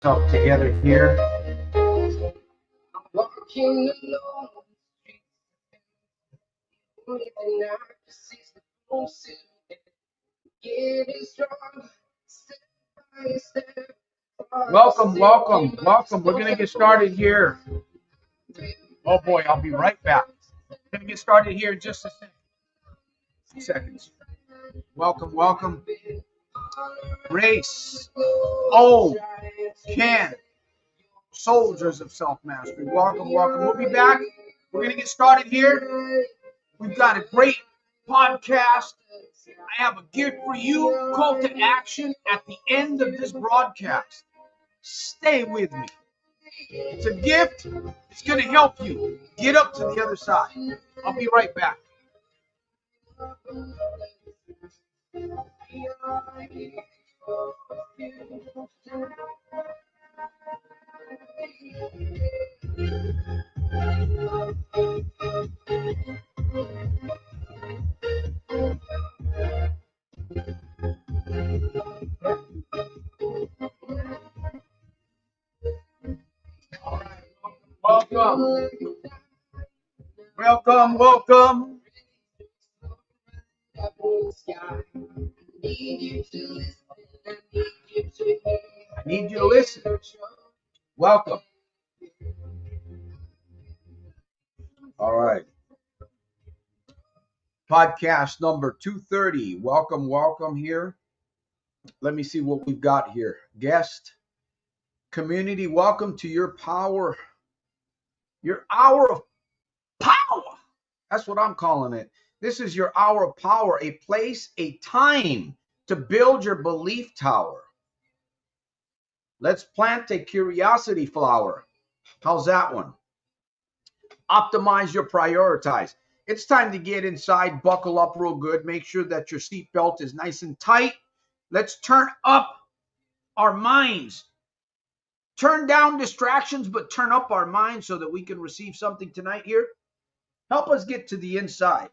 Yourself together here. Walking alone, living out the season, getting strong, step by step. Welcome. We're going to get started here. Oh boy, I'll be right back. We're going to get started here in just a few seconds. Welcome. Race. Oh, Ken. Soldiers of self-mastery. Welcome. We'll be back. We're going to get started here. We've got a great podcast. I have a gift for you. Call to action at the end of this broadcast. Stay with me. It's a gift. It's going to help you get up to the other side. I'll be right back. Welcome. I need you to listen. Welcome. All right. Podcast number 230. Welcome here. Let me see what we've got here. Guest, community, welcome to your power. Your hour of power. That's what I'm calling it. This is your hour of power, a place, a time to build your belief tower. Let's plant a curiosity flower. How's that one? Optimize your prioritize. It's time to get inside, buckle up real good, make sure that your seatbelt is nice and tight. Let's turn up our minds. Turn down distractions, but turn up our minds so that we can receive something tonight here. Help us get to the inside.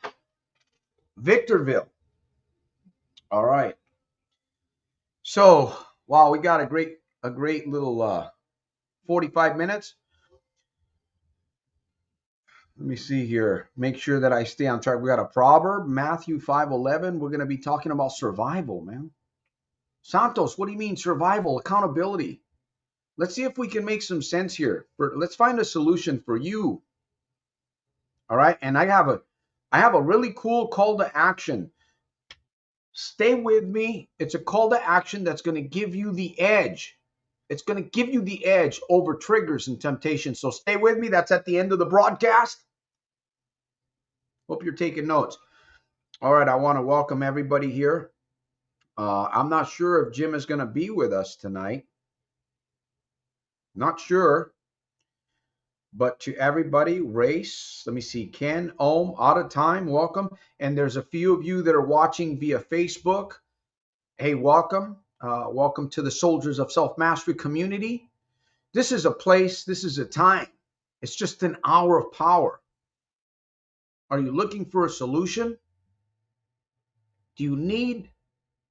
Victorville. All right. So, wow, we got a great little 45 minutes. Let me see here. Make sure that I stay on track. We got a proverb, Matthew 5:11. We're going to be talking about survival, man. Santos, what do you mean survival? Accountability. Let's see if we can make some sense here. Let's find a solution for you. All right, and I have a really cool call to action. Stay with me. It's a call to action that's going to give you the edge. It's going to give you the edge over triggers and temptations. So stay with me. That's at the end of the broadcast. Hope you're taking notes. All right, I want to welcome everybody here. I'm not sure if Jim is going to be with us tonight. Not sure. But to everybody, Race, let me see, Ken, Ohm, out of time, welcome. And there's a few of you that are watching via Facebook. Hey, welcome. Welcome to the Soldiers of Self-Mastery community. This is a place, this is a time. It's just an hour of power. Are you looking for a solution? Do you need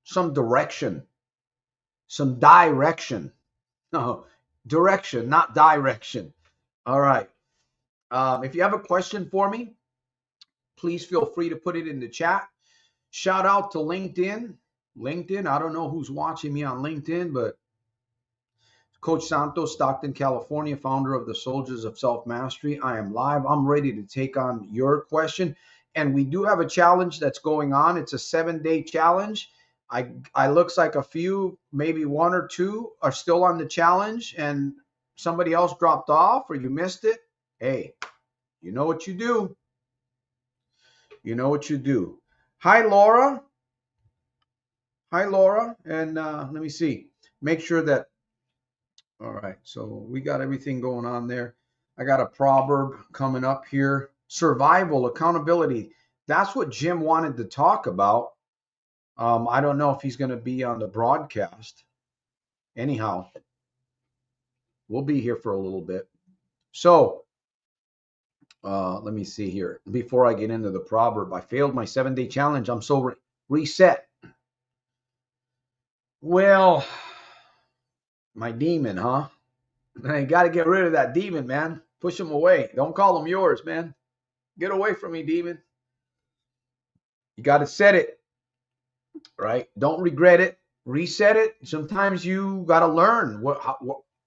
some direction? Some direction? No, direction, not direction. All right. If you have a question for me, please feel free to put it in the chat. Shout out to LinkedIn. I don't know who's watching me on LinkedIn, but Coach Santos, Stockton, California, founder of the Soldiers of Self-Mastery. I am live. I'm ready to take on your question. And we do have a challenge that's going on. It's a 7-day challenge. I looks like a few, maybe one or two are still on the challenge and somebody else dropped off or you missed it. Hey, you know what you do. You know what you do. Hi, Laura. And let me see. Make sure that, all right, so we got everything going on there. I got a proverb coming up here. Survival, accountability. That's what Jim wanted to talk about. I don't know if he's going to be on the broadcast. Anyhow, we'll be here for a little bit. So let me see here. Before I get into the proverb, I failed my 7-day challenge. I'm so reset. Well, My demon, huh? You got to get rid of that demon, man. Push him away. Don't call him yours, man. Get away from me, demon. You got to set it, right? Don't regret it. Reset it. Sometimes you got to learn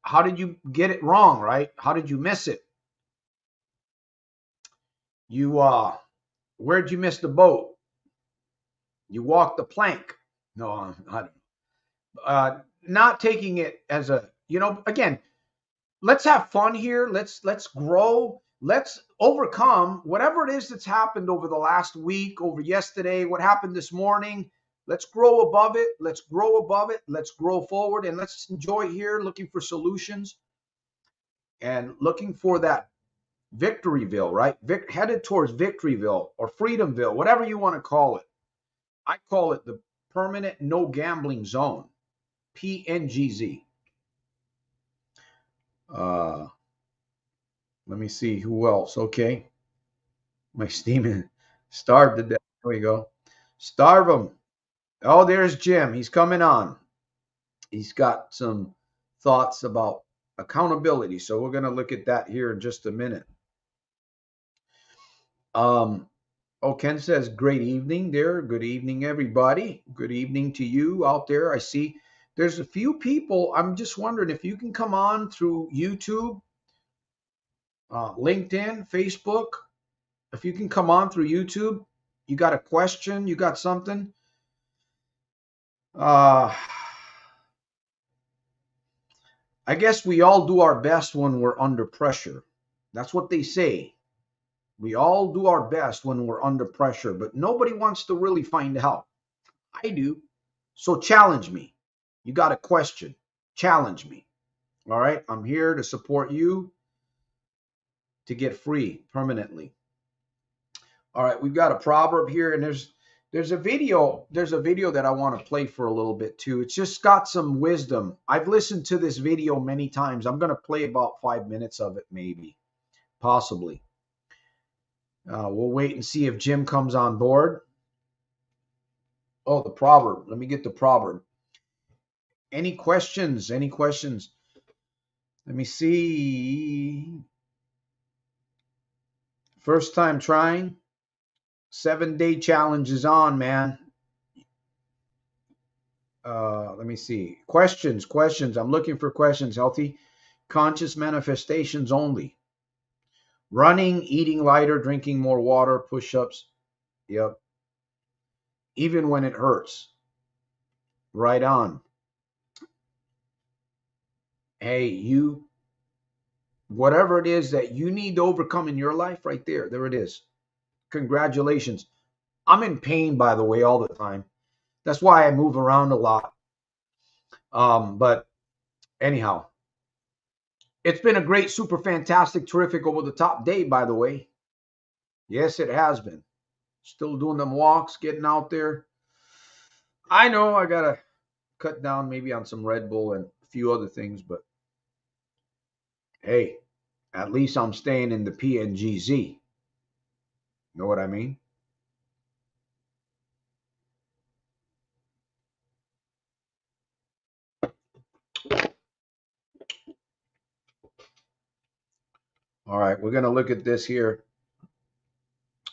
how did you get it wrong, right? How did you miss it? You where'd you miss the boat? You walked the plank. No, I don't. Not taking it as a, again, let's have fun here. Let's grow. Let's overcome whatever it is that's happened over the last week, over yesterday, what happened this morning. Let's grow above it. Let's grow above it. Let's grow forward, and let's enjoy here looking for solutions and looking for that Victoryville, right? Headed towards Victoryville or Freedomville, whatever you want to call it. I call it the permanent no gambling zone, PNGZ. Uh, Let me see who else. Okay, my steaming starved to death. There we go. Starve him. Oh, there's Jim. He's coming on. He's got some thoughts about accountability. So we're going to look at that here in just a minute. Ken says, great evening there. Good evening, everybody. Good evening to you out there. I see there's a few people. I'm just wondering if you can come on through YouTube, LinkedIn, Facebook. If you can come on through YouTube, you got a question, you got something. I guess we all do our best when we're under pressure. That's what they say. We all do our best when we're under pressure, but nobody wants to really find out. I do. So challenge me. You got a question, challenge me. All right. I'm here to support you to get free permanently. All right. We've got a proverb here, and there's a video that I want to play for a little bit too. It's just got some wisdom. I've listened to this video many times. I'm going to play about 5 minutes of it, maybe, possibly. We'll wait and see if Jim comes on board. Oh, the proverb. Let me get the proverb. Any questions? Any questions? Let me see. First time trying. 7-day challenge is on, man. Let me see. Questions. I'm looking for questions. Healthy, conscious manifestations only. Running, eating lighter, drinking more water, push-ups. Yep. Even when it hurts. Right on. Hey, whatever it is that you need to overcome in your life, right there. There it is. Congratulations. I'm in pain, by the way, all the time. That's why I move around a lot. But anyhow, it's been a great, super fantastic, terrific, over the top day, by the way. Yes, it has been. Still doing them walks, getting out there. I know I got to cut down maybe on some Red Bull and a few other things, but hey, at least I'm staying in the PNGZ. Know what I mean? All right, we're going to look at this here.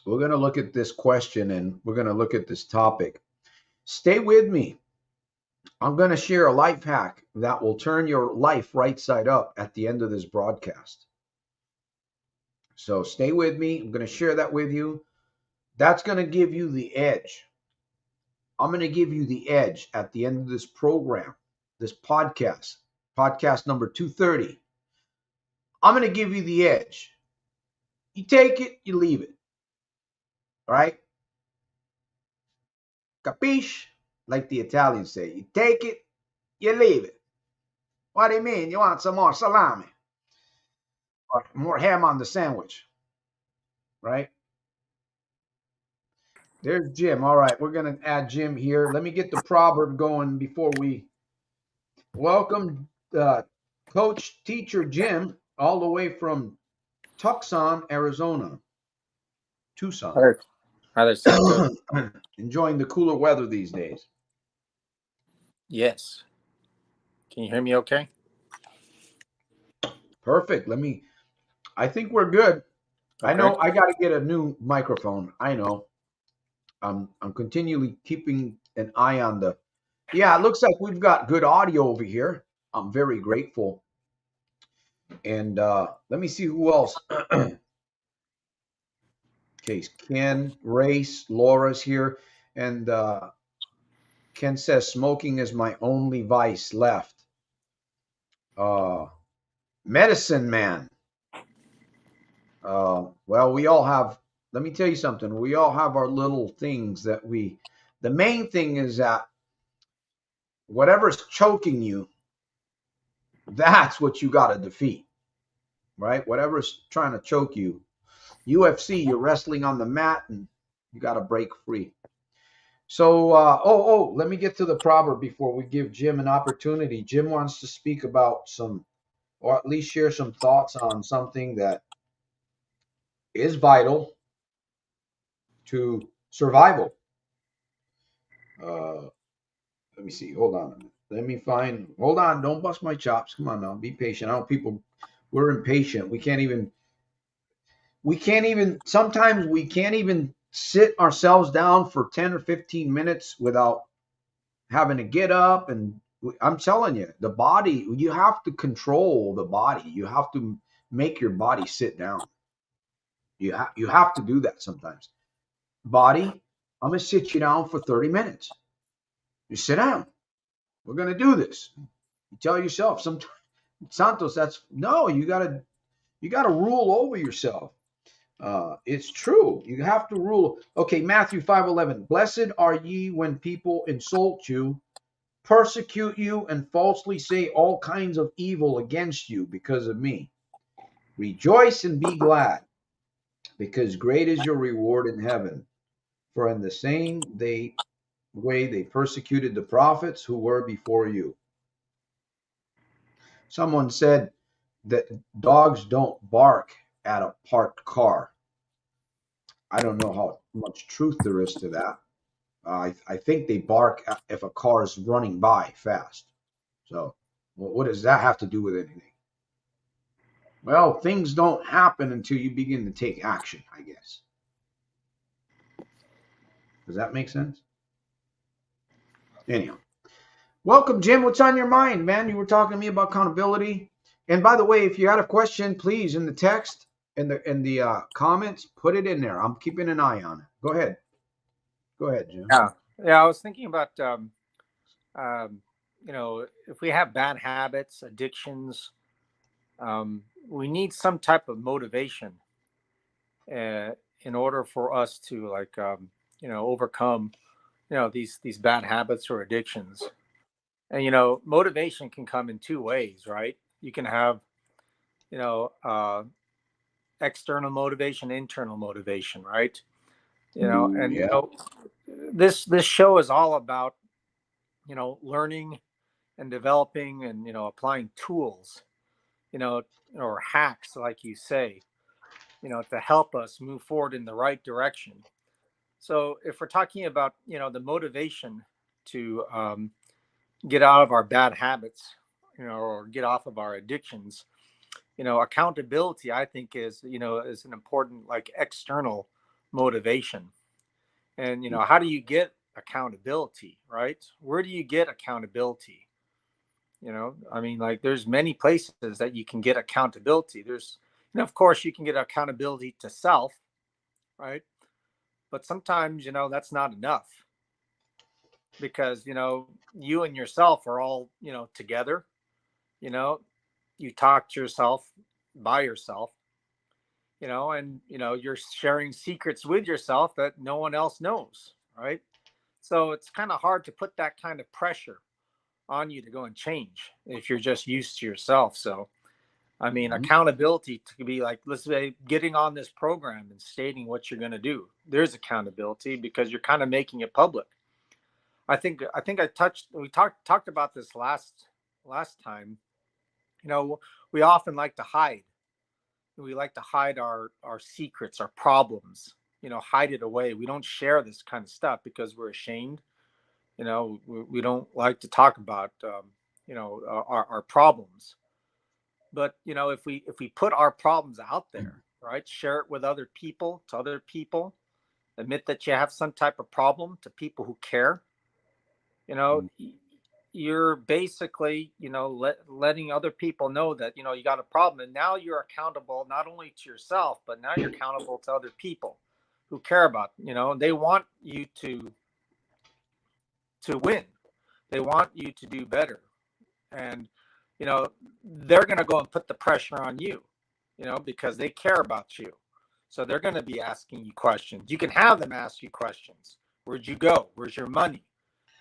We're going to look at this question and we're going to look at this topic. Stay with me. I'm going to share a life hack that will turn your life right side up at the end of this broadcast. So stay with me. I'm going to share that with you. That's going to give you the edge. I'm going to give you the edge at the end of this program, this podcast number 230. I'm going to give you the edge. You take it, you leave it. All right? Capiche? Like the Italians say. You take it, you leave it. What do you mean? You want some more salami? Or more ham on the sandwich? Right? There's Jim. All right, we're going to add Jim here. Let me get the proverb going before we welcome Coach Teacher Jim all the way from Tucson, Arizona. Tucson. Hi there, Santos. Enjoying the cooler weather these days. Yes. Can you hear me okay? Perfect. I think we're good. I Okay. know I got to get a new microphone. I know. I'm continually keeping an eye on the. Yeah, it looks like we've got good audio over here. I'm very grateful. And let me see who else. Okay, Ken, Race, Laura's here. And Ken says smoking is my only vice left. Uh, Medicine Man. Well, we all have, let me tell you something. We all have our little things that the main thing is that whatever's choking you, that's what you got to defeat, right? Whatever's trying to choke you. UFC, you're wrestling on the mat and you got to break free. So, let me get to the proverb before we give Jim an opportunity. Jim wants to speak about or at least share some thoughts on something that is vital to survival. Uh, Let me see. Hold on a minute. Let me find. Hold on. Don't bust my chops. Come on now. Be patient. I know people. We're impatient. We can't even. We can't even. Sometimes we can't even sit ourselves down for 10 or 15 minutes without having to get up. And I'm telling you, the body. You have to control the body. You have to make your body sit down. You have to do that sometimes. Body, I'm gonna sit you down for 30 minutes. You sit down. We're gonna do this. You tell yourself sometimes. Santos, that's no, you gotta rule over yourself. It's true. You have to rule. Okay, Matthew 5:11. Blessed are ye when people insult you, persecute you, and falsely say all kinds of evil against you because of me. Rejoice and be glad, because great is your reward in heaven. For in the same way they persecuted the prophets who were before you. Someone said that dogs don't bark at a parked car. I don't know how much truth there is to that. I think they bark if a car is running by fast. So, what does that have to do with anything? Well, things don't happen until you begin to take action, I guess. Does that make sense? Anyhow, welcome, Jim. What's on your mind, man? You were talking to me about accountability. And by the way, if you had a question, please in the text in the comments, put it in there. I'm keeping an eye on it. Go ahead. Go ahead, Jim. Yeah. Yeah. I was thinking about, if we have bad habits, addictions, we need some type of motivation uh, in order for us to overcome, these bad habits or addictions. And, motivation can come in two ways, right? You can have, you know, uh, external motivation, internal motivation, right? And Yeah. this show is all about learning and developing and applying tools, you know or hacks, like you say, to help us move forward in the right direction. So if we're talking about the motivation to get out of our bad habits, or get off of our addictions, accountability, I think, is an important, like, external motivation. And how do you get accountability, right? Where do you get accountability? I mean, like, there's many places that you can get accountability. There's, of course, you can get accountability to self, right? But sometimes, that's not enough, because you and yourself are all together. you know you talk to yourself by yourself, and you're sharing secrets with yourself that no one else knows, right? So it's kind of hard to put that kind of pressure on you to go and change if you're just used to yourself. So I mean, Mhm. accountability to be like, let's say, getting on this program and stating what you're going to do. There's accountability because you're kind of making it public. We talked about this last time. You know, we often like to hide. We like to hide our secrets, our problems. Hide it away. We don't share this kind of stuff because we're ashamed. We don't like to talk about our problems. But if we put our problems out there, right, share it with other people, to other people, admit that you have some type of problem to people who care, you know, you're basically, letting other people know that, you got a problem. And now you're accountable not only to yourself, but now you're accountable to other people who care about, and they want you to win. They want you to do better. And, they're going to go and put the pressure on you, because they care about you. So they're going to be asking you questions. You can have them ask you questions. Where'd you go? Where's your money?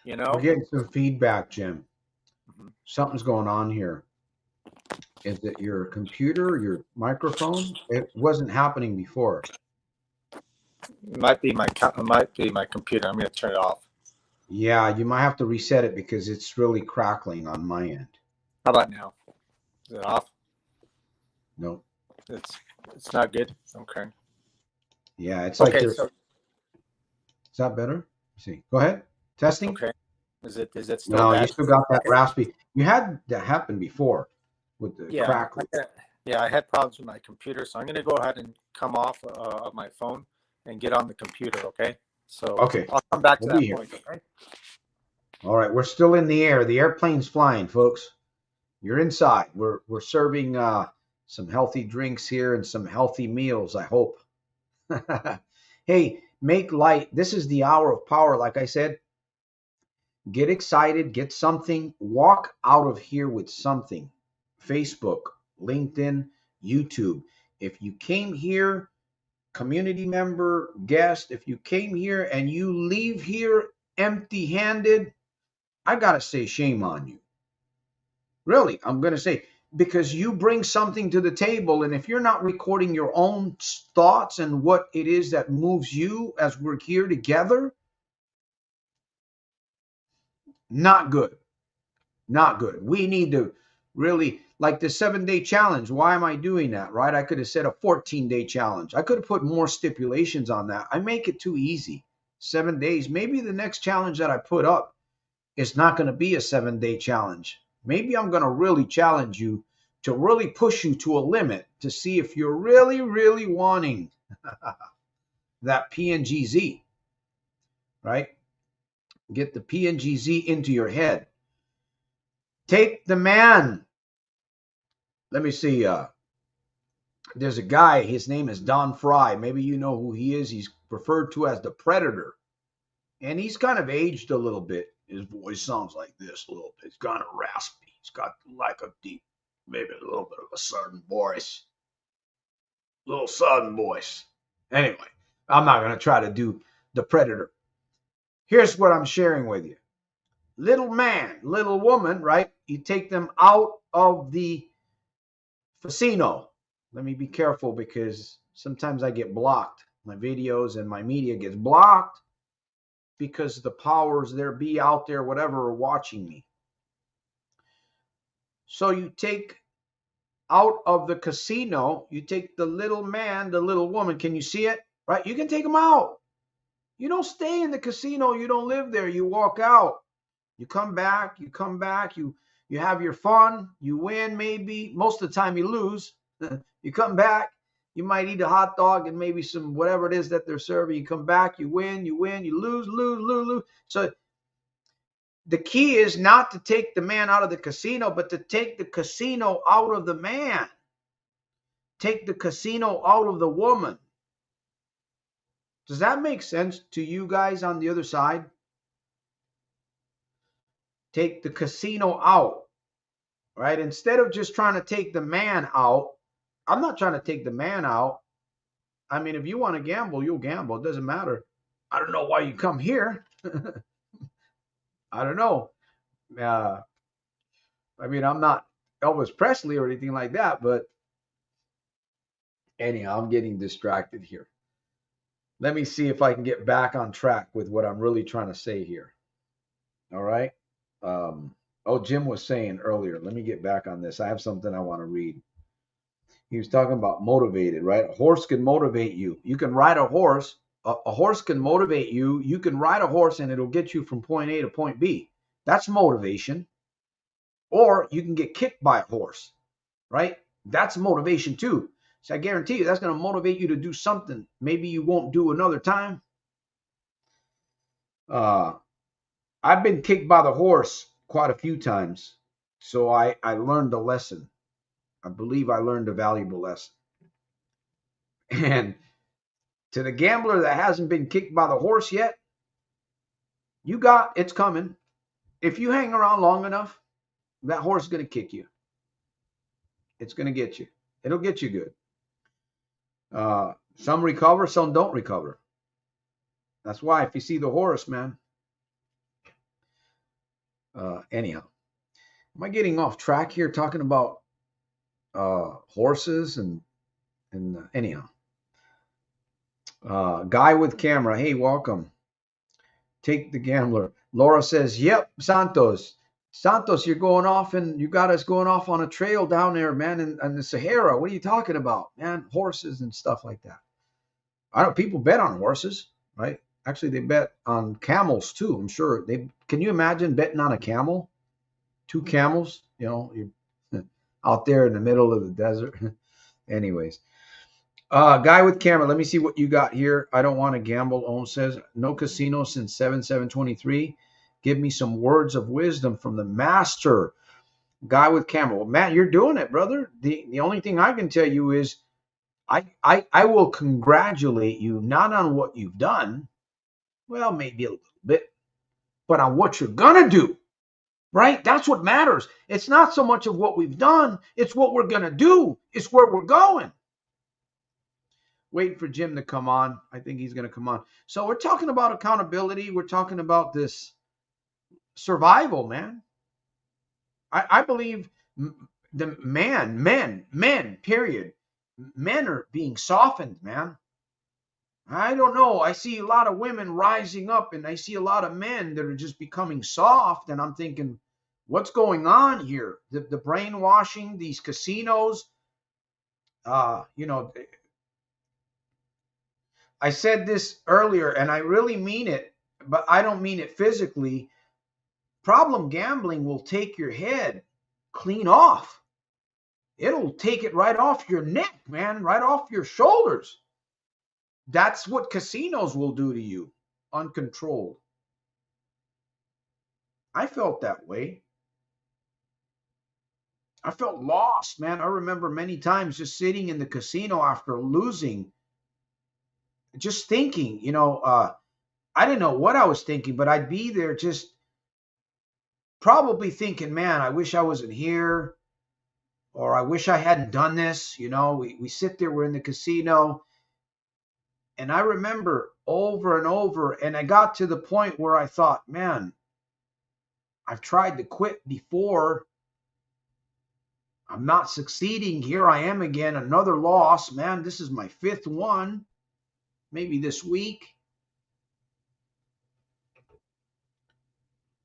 We're getting some feedback, Jim. Mhm. Something's going on here. Is it your computer, your microphone? It wasn't happening before. It might be my computer. I'm going to turn it off. Yeah, you might have to reset it because it's really crackling on my end. How about now? Is it off? No. It's not good. Okay. Yeah, it's like Okay. there's. So Is that better? Let's see. Go ahead. Testing. okay. Is it still No, you bad? still got that Okay. raspy. You had that happen before with the Yeah. crackling. Yeah. I had problems with my computer, so I'm going to go ahead and come off of my phone and get on the computer. Okay. So Okay, I'll come back to we'll be that here. point. Okay. All right, we're still in the air. The airplane's flying, folks. You're inside. We're serving some healthy drinks here and some healthy meals, I hope. Hey, make light. This is the hour of power. Like I said, get excited, get something, walk out of here with something. Facebook, LinkedIn, YouTube. If you came here, community member, guest, if you came here and you leave here empty handed, I got to say, shame on you. Really, I'm going to say, because you bring something to the table. And if you're not recording your own thoughts and what it is that moves you as we're here together, not good. Not good. We need to really, like the 7-day challenge. Why am I doing that? Right? I could have said a 14-day challenge. I could have put more stipulations on that. I make it too easy. 7 days. Maybe the next challenge that I put up is not going to be a 7-day challenge. Maybe I'm going to really challenge you to really push you to a limit to see if you're really, really wanting that PNGZ, right? Get the PNGZ into your head. Take the man. Let me see. There's a guy, his name is Don Fry. Maybe you know who he is. He's referred to as the Predator. And he's kind of aged a little bit. His voice sounds like this a little bit. It's kind of raspy. He's got like a deep, maybe a little bit of a southern voice. Little southern voice. Anyway, I'm not going to try to do the Predator. Here's what I'm sharing with you. Little man, little woman, right? You take them out of the casino. Let me be careful because sometimes I get blocked. My videos and my media gets blocked because the powers there be out there, whatever, are watching me. So you take out of the casino, you take the little man, the little woman. Can you see it? Right? You can take them out. You don't stay in the casino. You don't live there. You walk out. You come back. You have your fun. You win maybe. Most of the time you lose. You come back. You might eat a hot dog and maybe some whatever it is that they're serving. You come back. You win. You lose. So the key is not to take the man out of the casino, but to take the casino out of the man. Take the casino out of the woman. Does that make sense to you guys on the other side? Take the casino out, right? Instead of just trying to take the man out, I'm not trying to take the man out. I mean, if you want to gamble, you'll gamble. It doesn't matter. I don't know why you come here. I don't know. Uh, I mean, I'm not Elvis Presley or anything like that, but anyhow, I'm getting distracted here. Let me see if I can get back on track with what I'm really trying to say here. All right. Jim was saying earlier, let me get back on this. I have something I want to read. He was talking about motivated, right? A horse can motivate you. You can ride a horse. A horse can motivate you. You can ride a horse and it'll get you from point A to point B. That's motivation. Or you can get kicked by a horse. right? That's motivation too. So I guarantee you that's going to motivate you to do something maybe you won't do another time. I've been kicked by the horse quite a few times, so I learned a lesson. I believe I learned a valuable lesson. And to the gambler that hasn't been kicked by the horse yet, it's coming. If you hang around long enough, that horse is going to kick you. It's going to get you. It'll get you good. Some recover, some don't recover. That's why if you see the horse, man. Anyhow, am I getting off track here talking about horses and anyhow? Guy with camera. Hey, welcome. Take the gambler. Laura says, "Yep, Santos. Santos, you're going off, and you got us going off on a trail down there, man, in the Sahara. What are you talking about, man? Horses and stuff like that. I don't. People bet on horses, right? Actually, they bet on camels too. I'm sure they. Can you imagine betting on a camel? Two camels. You know, you're out there in the middle of the desert. Anyways, guy with camera. Let me see what you got here. I don't want to gamble. Owen says no casino since 7/7/23. Give me some words of wisdom from the master. Guy with camera. Well, Matt, you're doing it, brother. The only thing I can tell you is I will congratulate you not on what you've done. Well, maybe a little bit, but on what you're gonna do. Right? That's what matters. It's not so much of what we've done, it's what we're gonna do. It's where we're going. Waiting for Jim to come on. I think he's going to come on. So we're talking about accountability. We're talking about this survival, man. I believe the men, period. Men are being softened, man. I don't know. I see a lot of women rising up, and I see a lot of men that are just becoming soft. And I'm thinking, what's going on here? The brainwashing, these casinos. You know, I said this earlier, and I really mean it, but I don't mean it physically. Problem gambling will take your head clean off. It'll take it right off your neck, man, right off your shoulders. That's what casinos will do to you, uncontrolled. I felt that way. I felt lost, man. I remember many times just sitting in the casino after losing, just thinking, I didn't know what I was thinking, but I'd be there just probably thinking, man, I wish I wasn't here, or I wish I hadn't done this. We sit there, we're in the casino. And I remember over and over, and I got to the point where I thought, man, I've tried to quit before. I'm not succeeding. Here I am again, another loss. Man, this is my fifth one, maybe this week.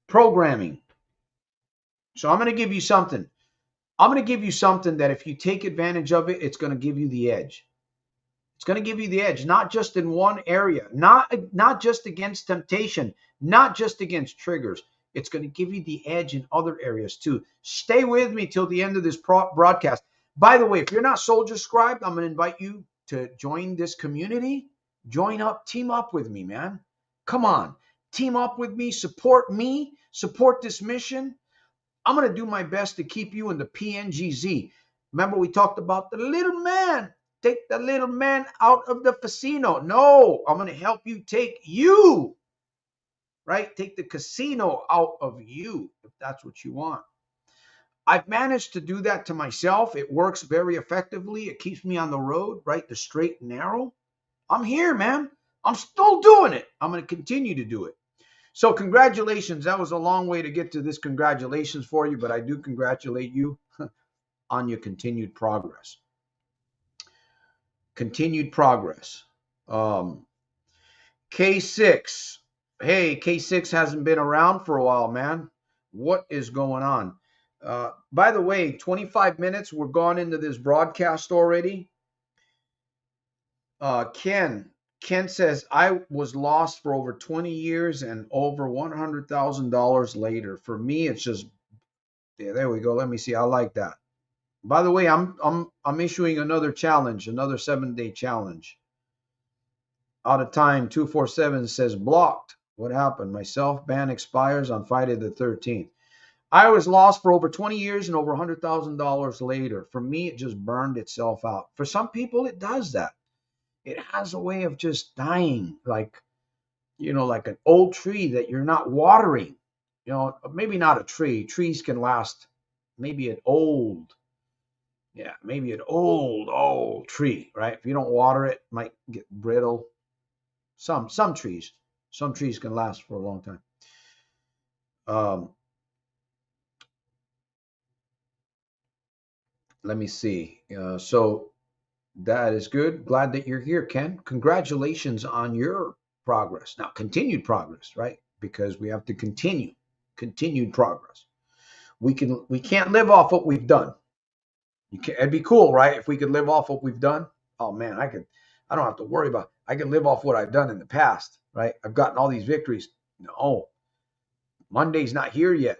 Programming. So I'm going to give you something. I'm going to give you something that if you take advantage of it, it's going to give you the edge. It's going to give you the edge, not just in one area, not just against temptation, not just against triggers. It's going to give you the edge in other areas too. Stay with me till the end of this broadcast. By the way, if you're not Soldier Scribed, I'm going to invite you to join this community. Join up, team up with me, man. Come on, team up with me, support this mission. I'm going to do my best to keep you in the PNGZ. Remember, we talked about the little man. Take the little man out of the casino. No, I'm going to help you take you, right? Take the casino out of you, if that's what you want. I've managed to do that to myself. It works very effectively. It keeps me on the road, right? The straight and narrow. I'm here, man. I'm still doing it. I'm going to continue to do it. So congratulations. That was a long way to get to this congratulations for you, but I do congratulate you on your continued progress. Continued progress. K6. Hey, K6 hasn't been around for a while, man. What is going on? By the way, 25 minutes. We're gone into this broadcast already. Ken says, I was lost for over 20 years and over $100,000 later. For me, it's just, yeah, there we go. Let me see. I like that. By the way, I'm issuing another challenge, another 7-day challenge. Out of time 247 says blocked. What happened? My self ban expires on Friday the 13th. I was lost for over 20 years and over $100,000 later. For me, it just burned itself out. For some people, it does that. It has a way of just dying, like, like an old tree that you're not watering. Maybe not a tree. Trees can last. Maybe an old, yeah, maybe an old tree, right? If you don't water it, it might get brittle. Some trees, can last for a long time. Let me see. So that is good. Glad that you're here, Ken. Congratulations on your progress. Now, continued progress, right? Because we have to continued progress. We can't live off what we've done. It'd be cool, right? If we could live off what we've done. Oh man, I don't have to worry about. I can live off what I've done in the past, right? I've gotten all these victories. No, Monday's not here yet,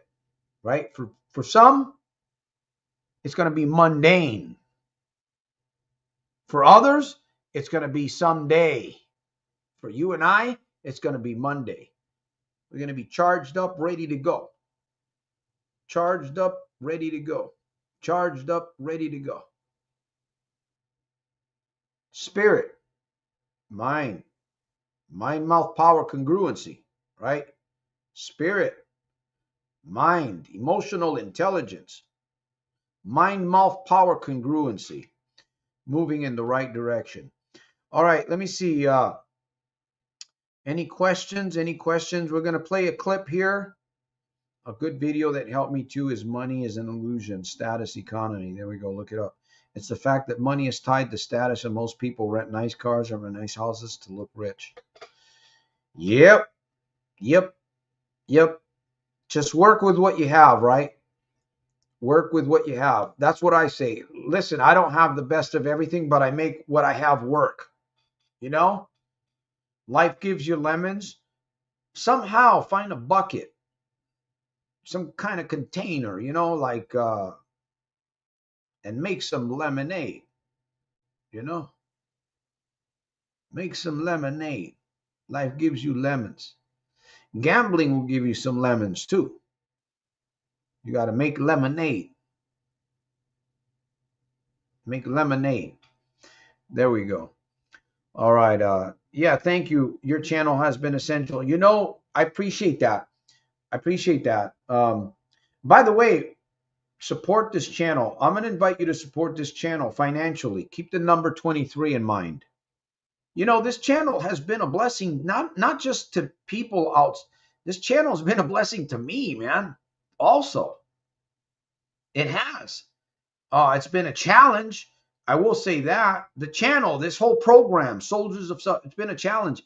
right? For some, it's going to be mundane. For others, it's going to be someday. For you and I, it's going to be Monday. We're going to be charged up, ready to go. Charged up, ready to go. Charged up, ready to go. Spirit, mind, mouth, power, congruency, right? Spirit, mind, emotional intelligence, mind, mouth, power, congruency, moving in the right direction. All right, let me see. Any questions? We're going to play a clip here. A good video that helped me too is Money is an Illusion, Status Economy. There we go. Look it up. It's the fact that money is tied to status, and most people rent nice cars or nice houses to look rich. Yep. Just work with what you have, right? Work with what you have. That's what I say. Listen, I don't have the best of everything, but I make what I have work. Life gives you lemons. Somehow find a bucket, some kind of container, and make some lemonade, make some lemonade. Life gives you lemons. Gambling will give you some lemons too. You got to make lemonade. Make lemonade. There we go. All right. Yeah, thank you. Your channel has been essential. I appreciate that. By the way, support this channel. I'm going to invite you to support this channel financially. Keep the number 23 in mind. This channel has been a blessing, not just to people out. This channel has been a blessing to me, man. Also, it has. It's been a challenge. I will say that the channel, this whole program, Soldiers of Self, it's been a challenge,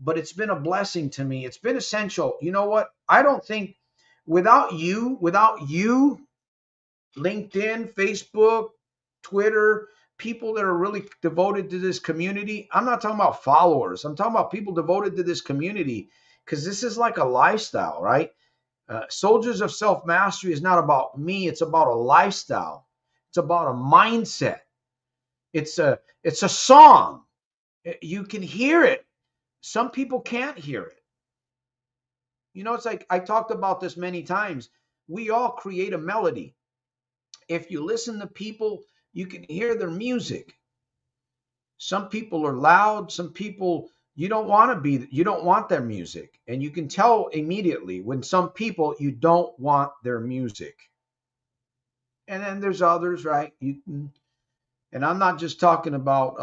but it's been a blessing to me. It's been essential. You know what? I don't think without you, LinkedIn, Facebook, Twitter, people that are really devoted to this community. I'm not talking about followers. I'm talking about people devoted to this community, because this is like a lifestyle, right? Soldiers of Self-Mastery is not about me. It's about a lifestyle. It's about a mindset. It's a song. You can hear it. Some people can't hear it. It's like I talked about this many times. We all create a melody. If you listen to people, you can hear their music. Some people are loud. Some people you don't want their music. And you can tell immediately when some people you don't want their music. And then there's others, right? And I'm not just talking about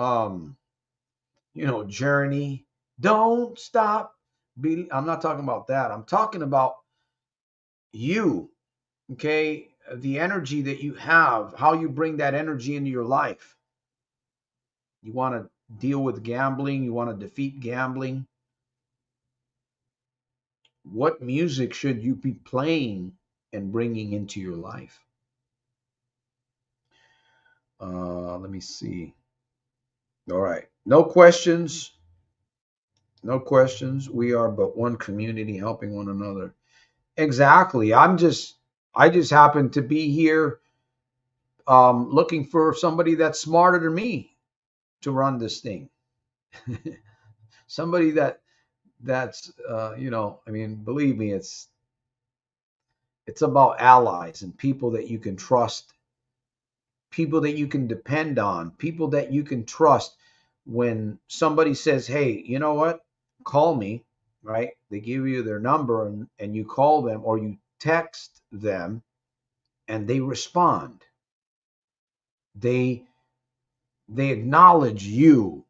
Journey. Don't stop. I'm not talking about that. I'm talking about you. Okay? The energy that you have, how you bring that energy into your life. You want to deal with gambling, you want to defeat gambling. What music should you be playing and bringing into your life? Let me see. All right. No questions. We are but one community helping one another. Exactly. I just happen to be here looking for somebody that's smarter than me to run this thing. Somebody that's I mean, believe me, it's about allies and people that you can trust, people that you can depend on, people that you can trust. When somebody says, hey, you know what, call me, right? They give you their number, and you call them or you text them, and they respond. They they acknowledge you.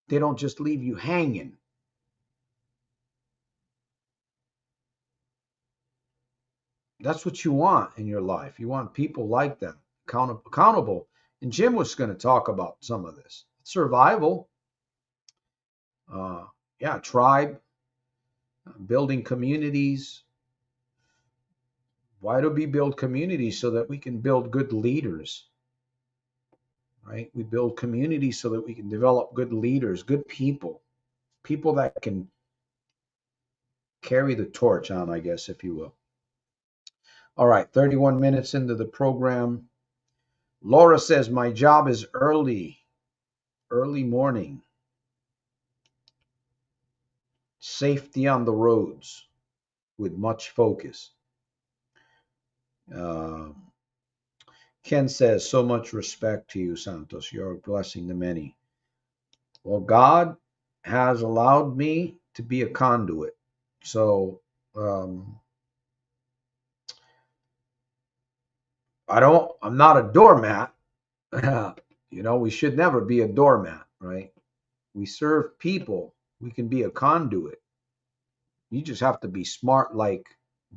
They don't just leave you hanging. That's what you want in your life. You want people like that, accountable. And Jim was going to talk about some of this survival. uh, yeah, tribe, building communities. Why do we build communities? So that we can build good leaders, right? We build communities so that we can develop good leaders, good people, people that can carry the torch on, I guess, if you will. All right, 31 minutes into the program. Laura says, my job is early morning, safety on the roads with much focus. Uh, Ken says, so much respect to you, Santos. You're a blessing to many. Well, God has allowed me to be a conduit. So um, I'm not a doormat. We should never be a doormat, right? We serve people. We can be a conduit. You just have to be smart, like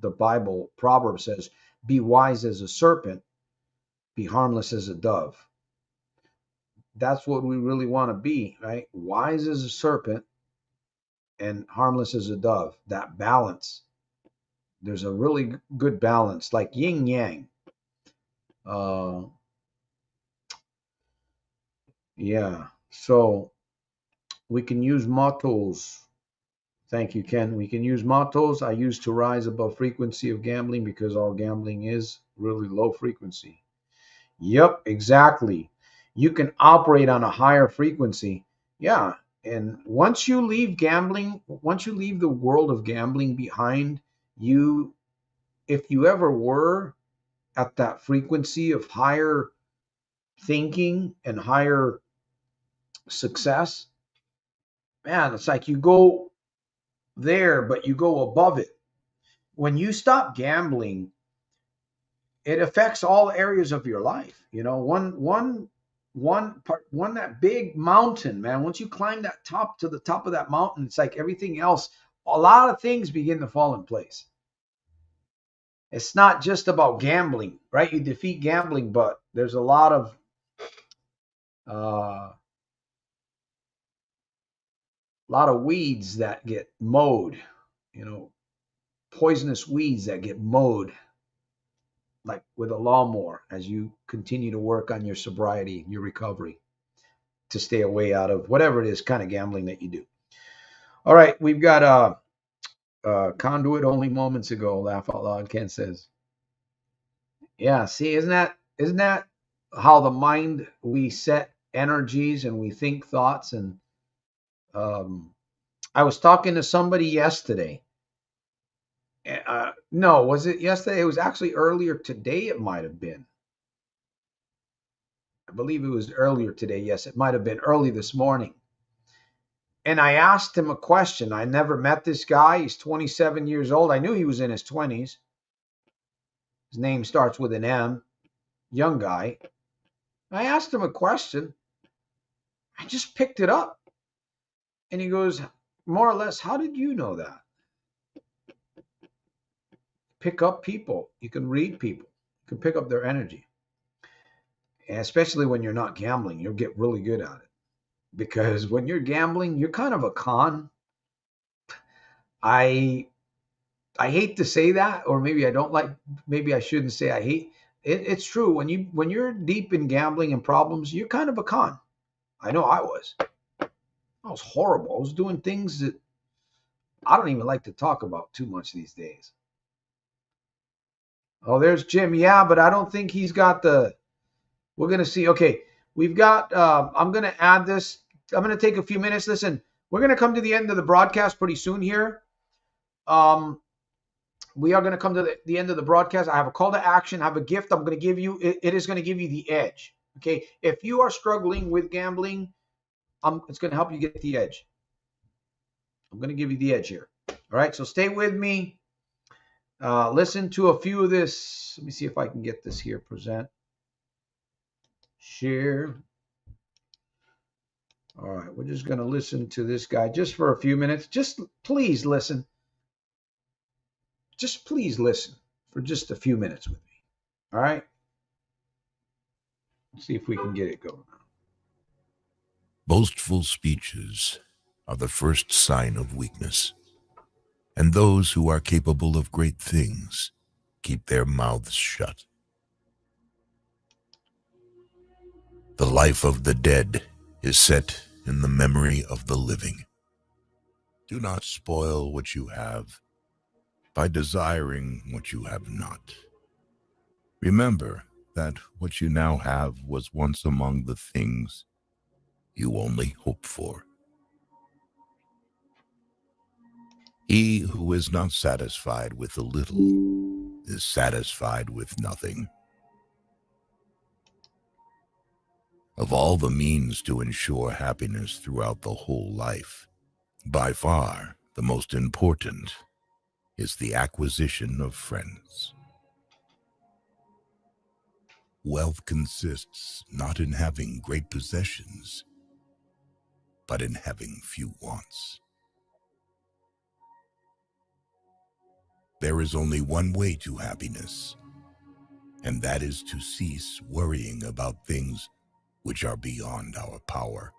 the Bible proverb says, be wise as a serpent, be harmless as a dove. That's what we really want to be, right? Wise as a serpent and harmless as a dove. That balance. There's a really good balance, like yin yang. Uh, yeah. So we can use mottos. Thank you, Ken. We can use mottos. I used to rise above frequency of gambling because all gambling is really low frequency. Yep, exactly. You can operate on a higher frequency. Yeah. And once you leave the world of gambling behind, you, if you ever were at that frequency of higher thinking and higher success, man, it's like you go there, but you go above it. When you stop gambling, it affects all areas of your life. One that big mountain, man. Once you climb that top to the top of that mountain, it's like everything else. A lot of things begin to fall in place. It's not just about gambling, right? You defeat gambling, but there's a uh, lot of weeds that get mowed. You know, poisonous weeds that get mowed like with a lawnmower as you continue to work on your sobriety, your recovery, to stay away out of whatever it is kind of gambling that you do. All right, we've got Conduit only moments ago. Laugh out loud. Ken says, "Yeah, see, isn't that how the mind, we set energies and we think thoughts?" And um, I was talking to somebody yesterday. No, was it yesterday? It was actually earlier today. It might have been. I believe it was earlier today. Yes, it might have been early this morning. And I asked him a question. I never met this guy. He's 27 years old. I knew he was in his 20s. His name starts with an M, young guy. I asked him a question. I just picked it up. And he goes, more or less, how did you know that? Pick up people. You can read people. You can pick up their energy. And especially when you're not gambling, you'll get really good at it. Because when you're gambling, you're kind of a con. I I hate to say that, or maybe I don't like. Maybe I shouldn't say I hate. It's true. When you're deep in gambling and problems, you're kind of a con. I know I was. I was horrible. I was doing things that I don't even like to talk about too much these days. Oh, there's Jim. Yeah, but I don't think he's got the. We're gonna see. Okay, we've got. I'm gonna add this. I'm gonna take a few minutes. Listen, we're gonna come to the end of the broadcast pretty soon here. Um, we are gonna come to the end of the broadcast. I have a call to action. I have a gift. I'm gonna give you. It is gonna give you the edge. Okay, if you are struggling with gambling, it's gonna help you get the edge. I'm gonna give you the edge here. All right, so stay with me. Listen to a few of this. Let me see if I can get this here. Present. Share. All right, we're just going to listen to this guy just for a few minutes. Just please listen. Just please listen for just a few minutes with me. All right? Let's see if we can get it going. Boastful speeches are the first sign of weakness, and those who are capable of great things keep their mouths shut. The life of the dead is set in the memory of the living. Do not spoil what you have by desiring what you have not. Remember that what you now have was once among the things you only hope for. He who is not satisfied with a little is satisfied with nothing. Of all the means to ensure happiness throughout the whole life, by far the most important is the acquisition of friends. Wealth consists not in having great possessions, but in having few wants. There is only one way to happiness, and that is to cease worrying about things which are beyond our power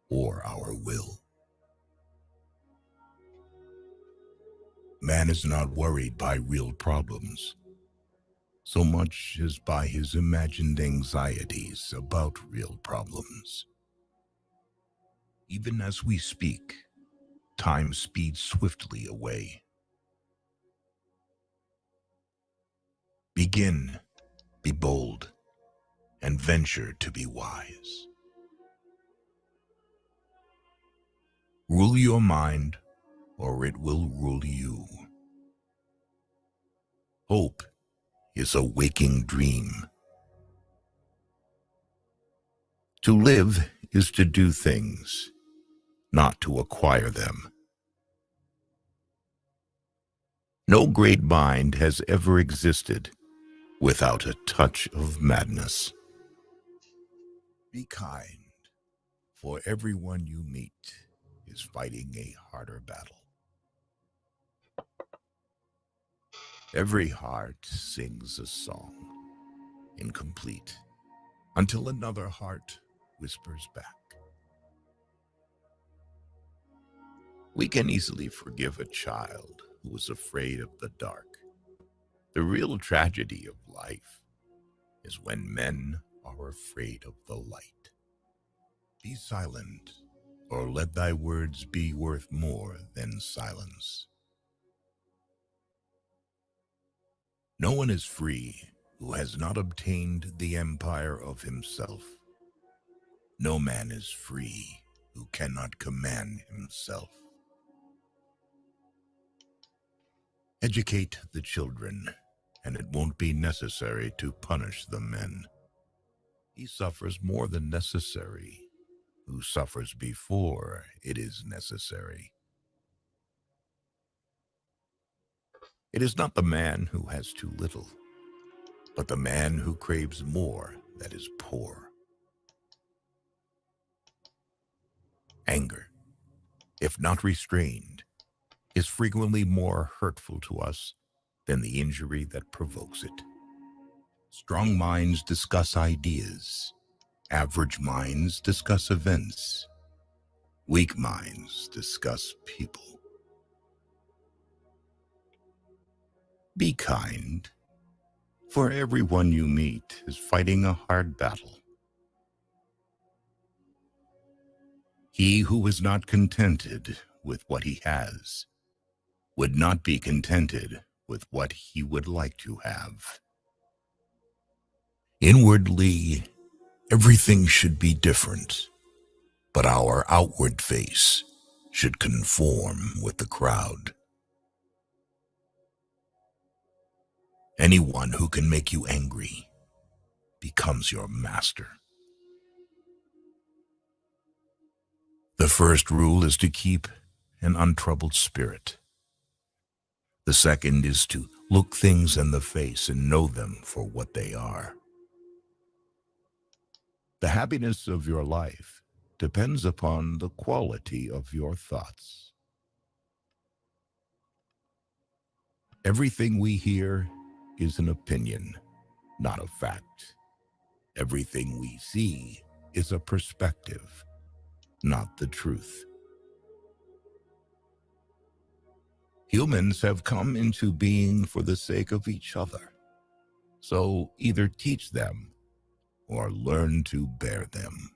or our will. Man is not worried by real problems, so much as by his imagined anxieties about real problems. Even as we speak, time speeds swiftly away. Begin, be bold, and venture to be wise. Rule your mind, or it will rule you. Hope is a waking dream. To live is to do things, not to acquire them. No great mind has ever existed without a touch of madness. Be kind, for everyone you meet is fighting a harder battle. Every heart sings a song, incomplete, until another heart whispers back. We can easily forgive a child who is afraid of the dark. The real tragedy of life is when men are afraid of the light. Be silent, or let thy words be worth more than silence. No one is free who has not obtained the empire of himself. No man is free who cannot command himself. Educate the children, and it won't be necessary to punish the men. He suffers more than necessary who suffers before it is necessary. It is not the man who has too little, but the man who craves more that is poor. Anger, if not restrained, is frequently more hurtful to us than the injury that provokes it. Strong minds discuss ideas. Average minds discuss events. Weak minds discuss people. Be kind, for everyone you meet is fighting a hard battle. He who is not contented with what he has would not be contented with what he would like to have. Inwardly, everything should be different, but our outward face should conform with the crowd. Anyone who can make you angry becomes your master. The first rule is to keep an untroubled spirit. The second is to look things in the face and know them for what they are. The happiness of your life depends upon the quality of your thoughts. Everything we hear is an opinion, not a fact. Everything we see is a perspective, not the truth. Humans have come into being for the sake of each other. So either teach them or learn to bear them.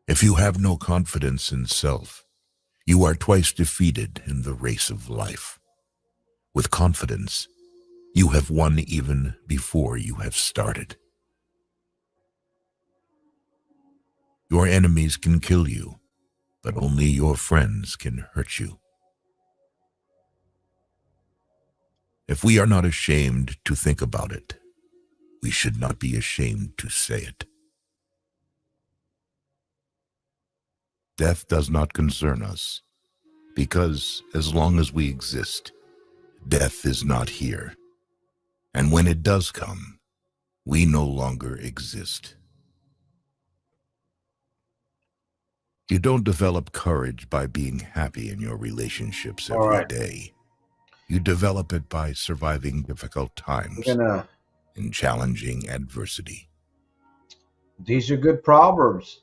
If you have no confidence in self, you are twice defeated in the race of life. With confidence, you have won even before you have started. Your enemies can kill you, but only your friends can hurt you. If we are not ashamed to think about it, we should not be ashamed to say it. Death does not concern us, because as long as we exist, death is not here. And when it does come, we no longer exist. You don't develop courage by being happy in your relationships All every right. day. You develop it by surviving difficult times and challenging adversity. These are good proverbs.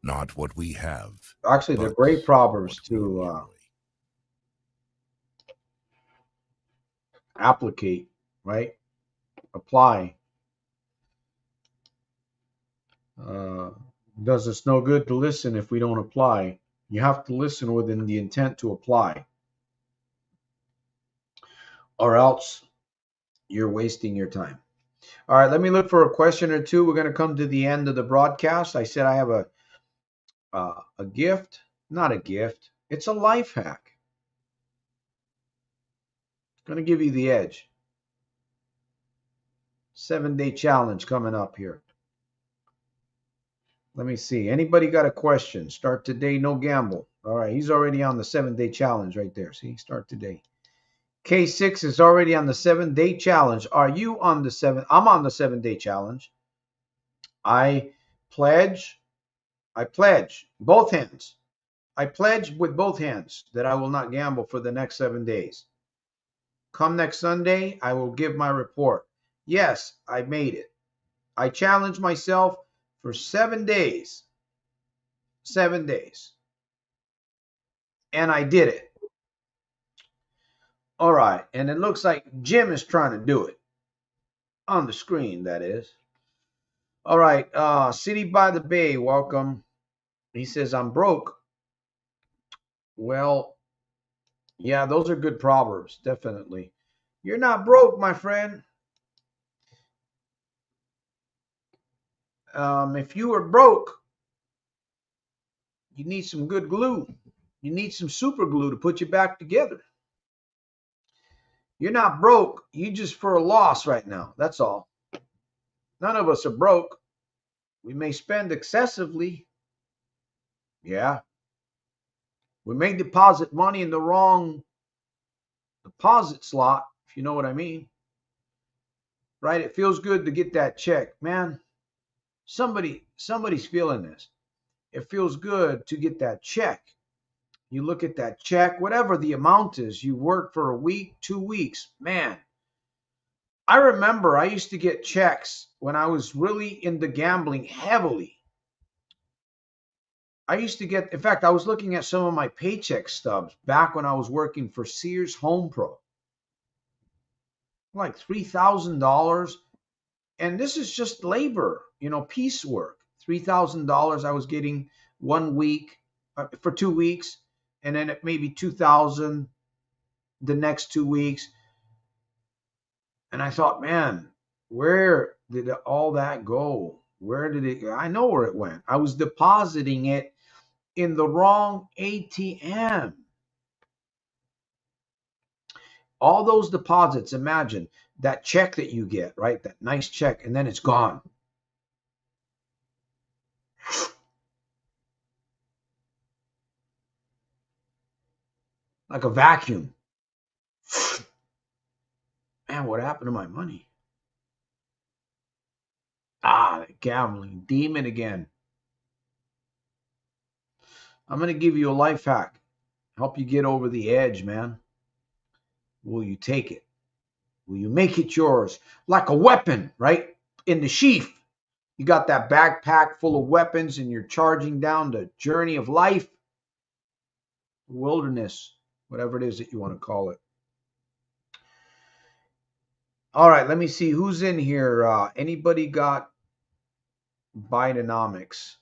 Not what we have. Actually, they're but great proverbs what we to enjoy. applicate, right? Apply. Does us no good to listen if we don't apply. You have to listen within the intent to apply, or else you're wasting your time. All right, let me look for a question or two. We're going to come to the end of the broadcast. I said I have a gift, not a gift. It's a life hack. It's going to give you the edge. 7-day challenge coming up here. Let me see. Anybody got a question? Start today, no gamble. All right, he's already on the 7-day challenge right there. See, start today. K6 is already on the 7-day challenge. Are you on the 7? I'm on the 7-day challenge. I pledge both hands. I pledge with both hands that I will not gamble for the next 7 days. Come next Sunday, I will give my report. Yes, I made it. I challenged myself for 7 days. 7 days. And I did it. All right. And it looks like Jim is trying to do it. On the screen, that is. All right. City by the Bay, welcome. He says, I'm broke. Well, yeah, those are good proverbs, definitely. You're not broke, my friend. If you were broke, you need some good glue. You need some super glue to put you back together. You're not broke. You just for a loss right now. That's all. None of us are broke. We may spend excessively. Yeah. We may deposit money in the wrong deposit slot, if you know what I mean. Right? It feels good to get that check. Man, somebody's feeling this. It feels good to get that check. You look at that check, whatever the amount is, you work for a week, 2 weeks. Man, I remember I used to get checks when I was really into gambling heavily. I used to get, in fact, I was looking at some of my paycheck stubs back when I was working for Sears Home Pro. Like $3,000. And this is just labor, piecework. $3,000 I was getting 1 week for 2 weeks. And then maybe 2,000 the next 2 weeks. And I thought, man, where did all that go? Where did it go? I know where it went. I was depositing it in the wrong ATM. All those deposits, imagine that check that you get, right? That nice check, and then it's gone. Like a vacuum. Man, what happened to my money? Ah, the gambling demon again. I'm going to give you a life hack. Help you get over the edge, man. Will you take it? Will you make it yours? Like a weapon, right? In the sheath. You got that backpack full of weapons and you're charging down the journey of life, wilderness, whatever it is that you want to call it. All right, let me see who's in here. Anybody got Bidenomics?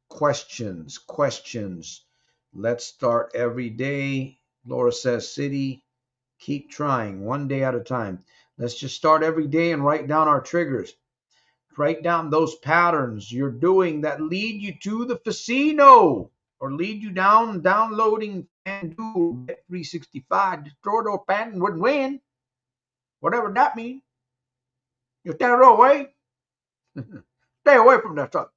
Questions. Let's start every day. Laura says, City, keep trying one day at a time. Let's just start every day and write down our triggers. Write down those patterns you're doing that lead you to the casino or lead you down downloading Conduit, Bet 365, destroy those patterns, would win. Whatever that means. You stay away. Stay away from that stuff.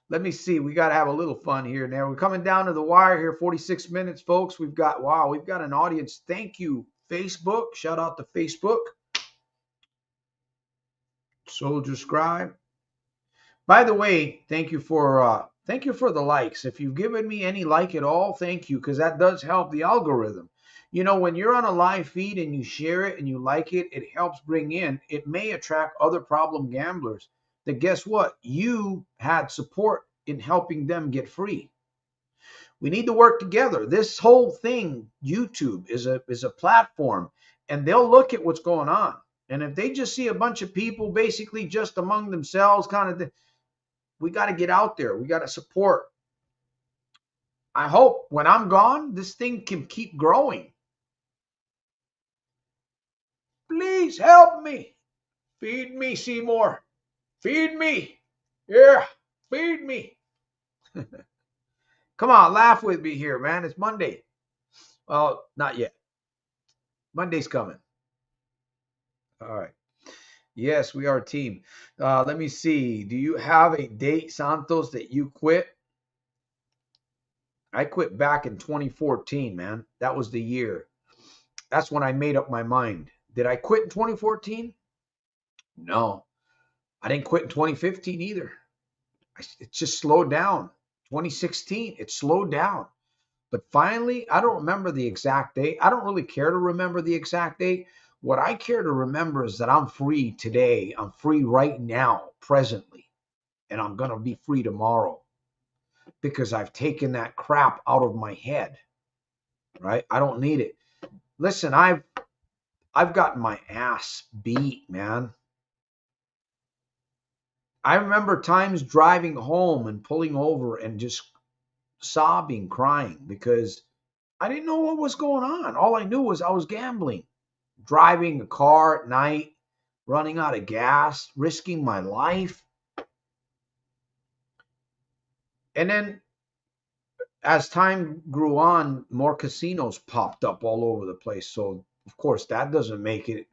Let me see. We got to have a little fun here now. We're coming down to the wire here. 46 minutes, folks. We've got an audience. Thank you, Facebook. Shout out to Facebook. Soldier Scribe. By the way, thank you for the likes. If you've given me any like at all, thank you, because that does help the algorithm. You know, when you're on a live feed and you share it and you like it, it helps bring in. It may attract other problem gamblers. That guess what? You had support in helping them get free. We need to work together. This whole thing, YouTube, is a platform, and they'll look at what's going on. And if they just see a bunch of people basically just among themselves, we got to get out there. We got to support. I hope when I'm gone, this thing can keep growing. Please help me. Feed me, Seymour. Feed me. Yeah, feed me. Come on, laugh with me here, man. It's Monday. Well, not yet. Monday's coming. All right. Yes, we are a team. Let me see. Do you have a date, Santos, that you quit? I quit back in 2014, man. That was the year. That's when I made up my mind. Did I quit in 2014? No. I didn't quit in 2015 either. It just slowed down. 2016, it slowed down. But finally, I don't remember the exact date. I don't really care to remember the exact date. What I care to remember is that I'm free today. I'm free right now, presently. And I'm going to be free tomorrow because I've taken that crap out of my head. Right? I don't need it. Listen, I've gotten my ass beat, man. I remember times driving home and pulling over and just sobbing, crying because I didn't know what was going on. All I knew was I was gambling, driving a car at night, running out of gas, risking my life. And then as time grew on, more casinos popped up all over the place. So, of course, that doesn't make it,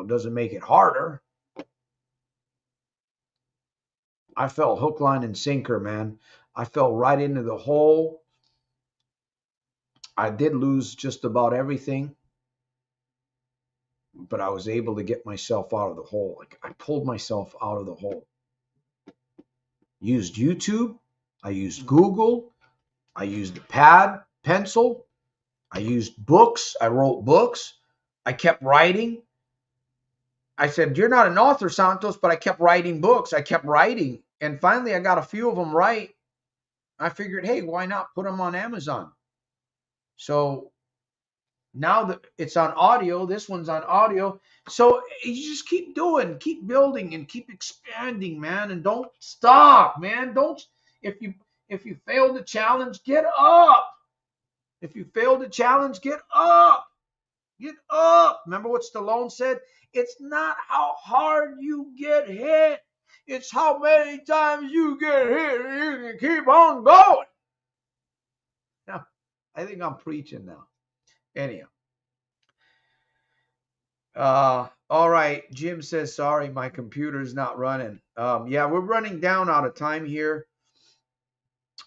doesn't make it harder. I fell hook, line, and sinker, man. I fell right into the hole. I did lose just about everything, but I was able to get myself out of the hole. Like I pulled myself out of the hole. Used YouTube. I used Google. I used a pad, pencil. I used books. I wrote books. I kept writing. I said, you're not an author, Santos, but I kept writing books. I kept writing. And finally, I got a few of them right. I figured, hey, why not put them on Amazon? So now that it's on audio, this one's on audio. So you just keep doing, keep building, and keep expanding, man. And don't stop, man. Don't if you fail the challenge, get up. If you fail the challenge, get up. Get up. Remember what Stallone said? It's not how hard you get hit. It's how many times you get hit and you can keep on going. Now, I think I'm preaching now. Anyhow. All right. Jim says, sorry, my computer's not running. Yeah, we're running down out of time here.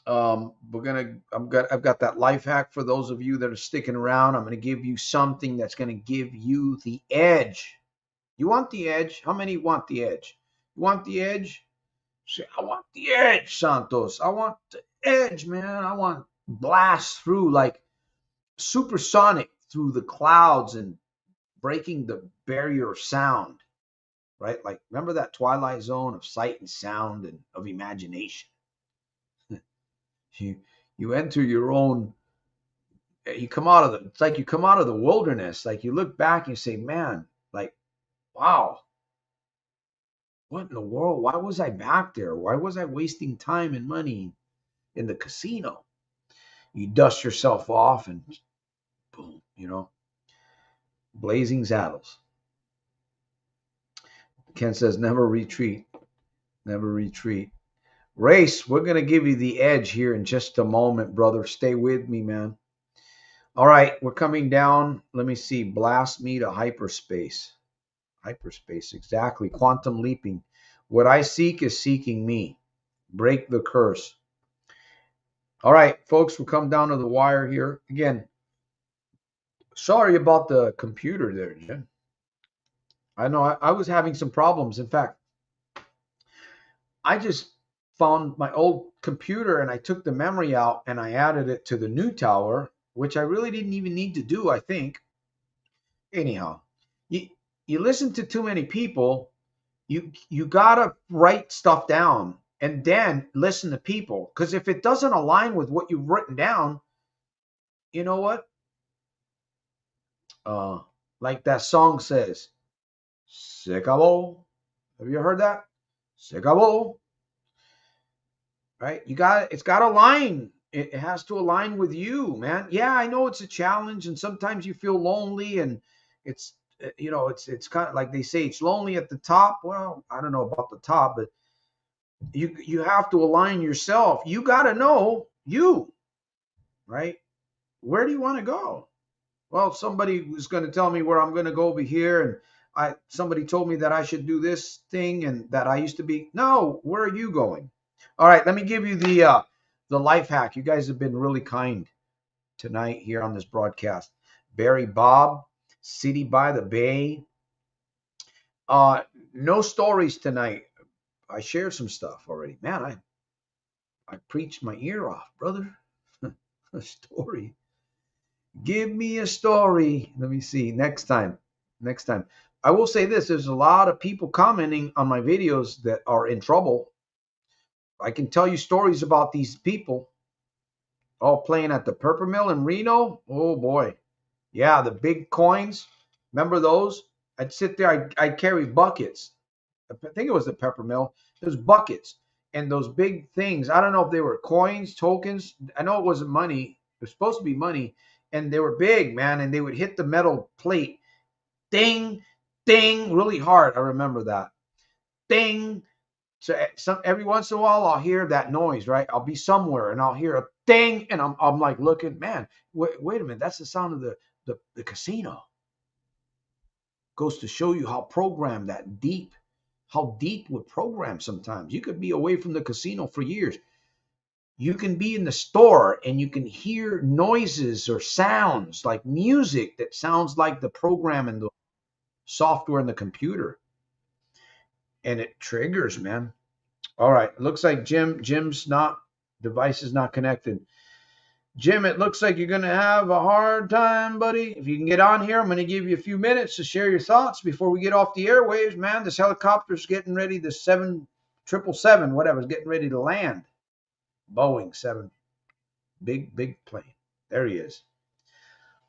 I've got that life hack for those of you that are sticking around. I'm gonna give you something that's gonna give you the edge. You want the edge? How many want the edge? You want the edge? Say, I want the edge, Santos. I want the edge, man. I want blast through like supersonic through the clouds and breaking the barrier of sound, right? Like remember that twilight zone of sight and sound and of imagination. you you enter your own. You come out of the. It's like you come out of the wilderness. Like you look back and you say, man, like, wow, what in the world? Why was I back there? Why was I wasting time and money in the casino? You dust yourself off and boom, blazing saddles. Ken says, never retreat. Never retreat. Race, we're going to give you the edge here in just a moment, brother. Stay with me, man. All right, we're coming down. Let me see. Blast me to hyperspace. Hyperspace, exactly. Quantum leaping. What I seek is seeking me. Break the curse. All right, folks, we'll come down to the wire here. Again, sorry about the computer there, Jim. I know I was having some problems. In fact, I just found my old computer and I took the memory out and I added it to the new tower, which I really didn't even need to do, I think. Anyhow, you you listen to too many people, you gotta write stuff down and then listen to people. Because if it doesn't align with what you've written down, you know what? Uh, like that song says, "Se acabó." Have you heard that? Se acabó. Right? It's got to align. It has to align with you, man. Yeah, I know it's a challenge, and sometimes you feel lonely, and it's it's kind of like they say it's lonely at the top. Well, I don't know about the top, but you have to align yourself. You got to know you, right? Where do you want to go? Well, somebody was going to tell me where I'm going to go over here, and somebody told me that I should do this thing, and that I used to be. No, where are you going? All right, let me give you the life hack. You guys have been really kind tonight here on this broadcast. Barry Bob, City by the Bay. No stories tonight. I shared some stuff already. Man, I preached my ear off, brother. A story. Give me a story. Let me see. Next time. Next time. I will say this, there's a lot of people commenting on my videos that are in trouble. I can tell you stories about these people all playing at the Purple Mill in Reno. Oh boy. Yeah, the big coins. Remember those? I'd sit there, I'd carry buckets. I think it was the Pepper Mill. There's buckets and those big things. I don't know if they were coins, tokens. I know it wasn't money. It was supposed to be money. And they were big, man. And they would hit the metal plate. Ding, ding, really hard. I remember that. Ding. So every once in a while, I'll hear that noise, right? I'll be somewhere and I'll hear a ding. And I'm like looking, man, wait a minute. That's the sound of the casino. Goes to show you how programmed that deep, how deep we're programmed sometimes. You could be away from the casino for years. You can be in the store and you can hear noises or sounds like music that sounds like the program and the software in the computer. And it triggers, man. All right. Looks like Jim's device is not connected. Jim, it looks like you're going to have a hard time, buddy. If you can get on here, I'm going to give you a few minutes to share your thoughts before we get off the airwaves, man. This helicopter's getting ready, the 777, whatever, is getting ready to land. Boeing 7, big plane. There he is.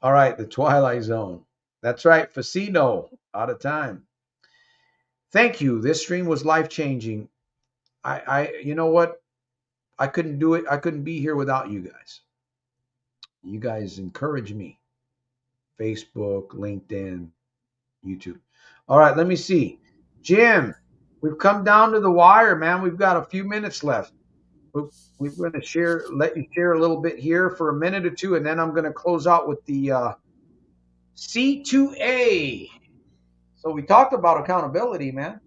All right, the Twilight Zone. That's right, Facino, out of time. Thank you. This stream was life-changing. You know what? I couldn't do it. I couldn't be here without you guys. You guys encourage me. Facebook, LinkedIn, YouTube. All right, let me see. Jim, we've come down to the wire, man. We've got a few minutes left. We're going to let you share a little bit here for a minute or two, and then I'm going to close out with the C2A. So we talked about accountability, man.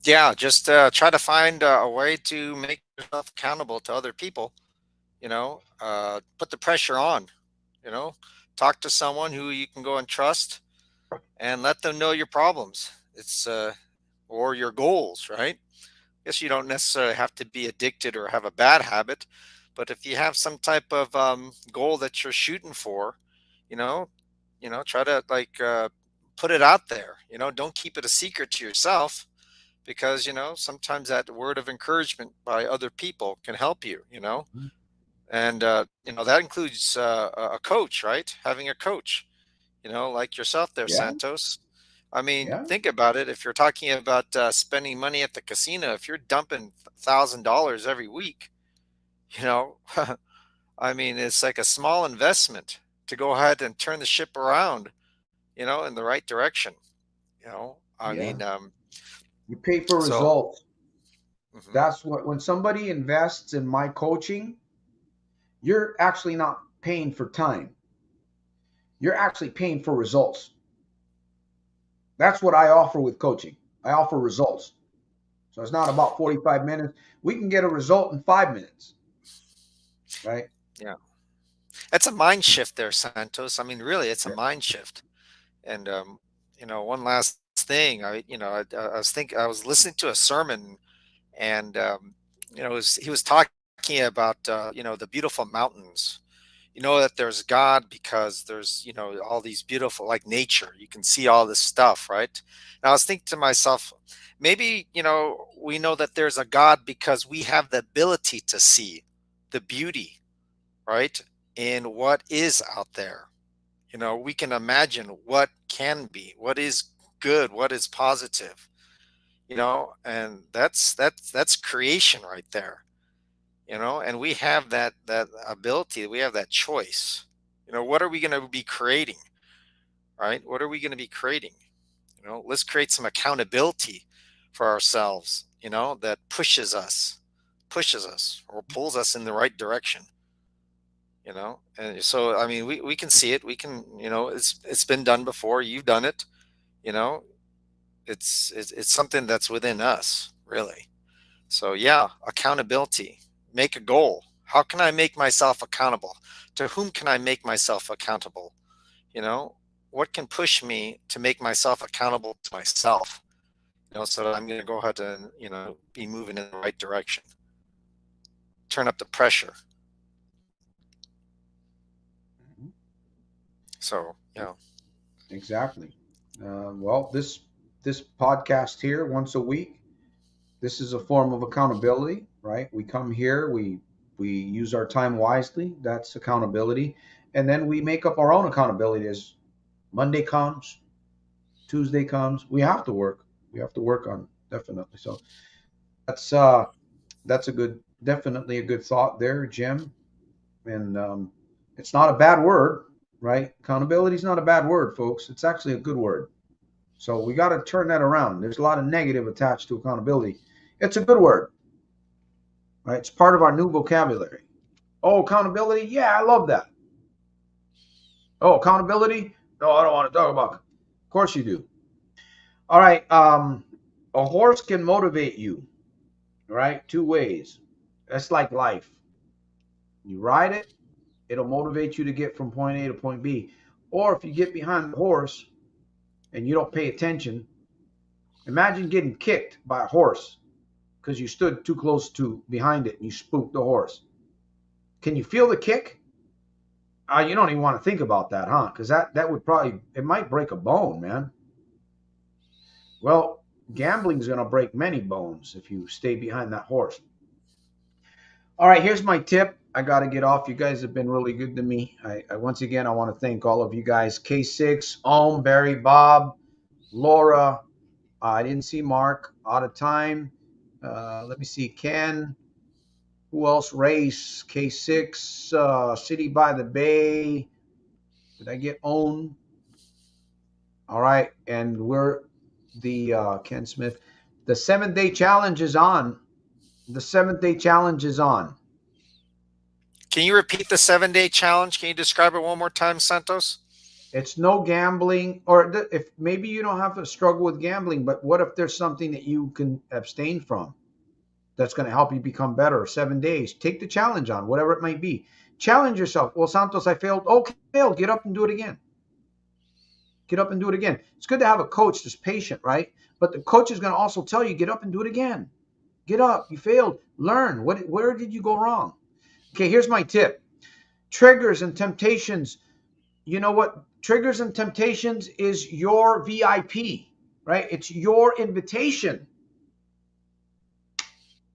Yeah, just try to find a way to make yourself accountable to other people. Put the pressure on. You know, talk to someone who you can go and trust, and let them know your problems. It's or your goals, right? Guess you don't necessarily have to be addicted or have a bad habit, but if you have some type of goal that you're shooting for, you know, try to put it out there. Don't keep it a secret to yourself, because sometimes that word of encouragement by other people can help you. And that includes a coach, right? Having a coach, like yourself there, Yeah, Santos. I mean, yeah, think about it. If you're talking about spending money at the casino, if you're dumping $1,000 every week, you know, I mean, it's like a small investment to go ahead and turn the ship around, in the right direction. I yeah. mean, You pay for so. results. Mhm. That's what, when somebody invests in my coaching, you're actually not paying for time. You're actually paying for results. That's what I offer with coaching. I offer results. So it's not about 45 minutes. We can get a result in 5 minutes, right? Yeah, it's a mind shift there, Santos. I mean, really, it's a mind shift. And one last thing, I was listening to a sermon, and he was talking about the beautiful mountains. That there's God because there's all these beautiful, like, nature. You can see all this stuff, right? And I was thinking to myself, maybe we know that there's a God because we have the ability to see the beauty, right, in what is out there. We can imagine what can be, what is good, what is positive, and that's creation right there. And we have that ability, we have that choice. What are we going to be creating, right? What are we going to be creating? Let's create some accountability for ourselves, that pushes us or pulls us in the right direction. And so, I mean, we can see it, we can, it's been done before, you've done it. you know it's something that's within us, really. So yeah, accountability. Make a goal. How can I make myself accountable? To whom can I make myself accountable? you know what can push me to make myself accountable to myself, so that I'm going to go ahead and be moving in the right direction, turn up the pressure. Mhm. So Exactly. Well, this podcast here once a week. This is a form of accountability, right? We come here, we use our time wisely. That's accountability, and then we make up our own accountability. As Monday comes, Tuesday comes, we have to work. We have to work on it, definitely. So that's uh that's a good, definitely a good thought there, Jim. And it's not a bad word, right? Accountability is not a bad word, folks. It's actually a good word. So we got to turn that around. There's a lot of negative attached to accountability. It's a good word, right? It's part of our new vocabulary. Oh, accountability. Yeah, I love that. Oh, accountability. No, I don't want to talk about it. Of course you do. All right. A horse can motivate you, right? Two ways. That's like life. You ride it, it'll motivate you to get from point A to point B. Or if you get behind the horse and you don't pay attention, imagine getting kicked by a horse because you stood too close to behind it and you spooked the horse. Can you feel the kick? You don't even want to think about that, huh? Because that would probably, it might break a bone, man. Well, gambling's gonna break many bones if you stay behind that horse. All right, here's my tip. I got to get off. You guys have been really good to me. I once again, I want to thank all of you guys. K6, Ohm, Barry, Bob, Laura. I didn't see Mark. Out of time. Let me see. Ken. Who else? Race. K6. City by the Bay. Did I get own? All right, and we're the Ken Smith. The 7 day challenge is on. The 7th day challenge is on. Can you repeat the 7 day challenge? Can you describe it one more time, Santos? It's no gambling, or if maybe you don't have to struggle with gambling, but what if there's something that you can abstain from that's going to help you become better? 7 days. Take the challenge on, whatever it might be. Challenge yourself. Well, Santos, I failed. Okay, failed. Get up and do it again. Get up and do it again. It's good to have a coach that's patient, right? But the coach is going to also tell you, get up and do it again. Get up. You failed. Learn. Where did you go wrong? Okay, here's my tip. Triggers and temptations. You know what? Triggers and temptations is your VIP, right? It's your invitation.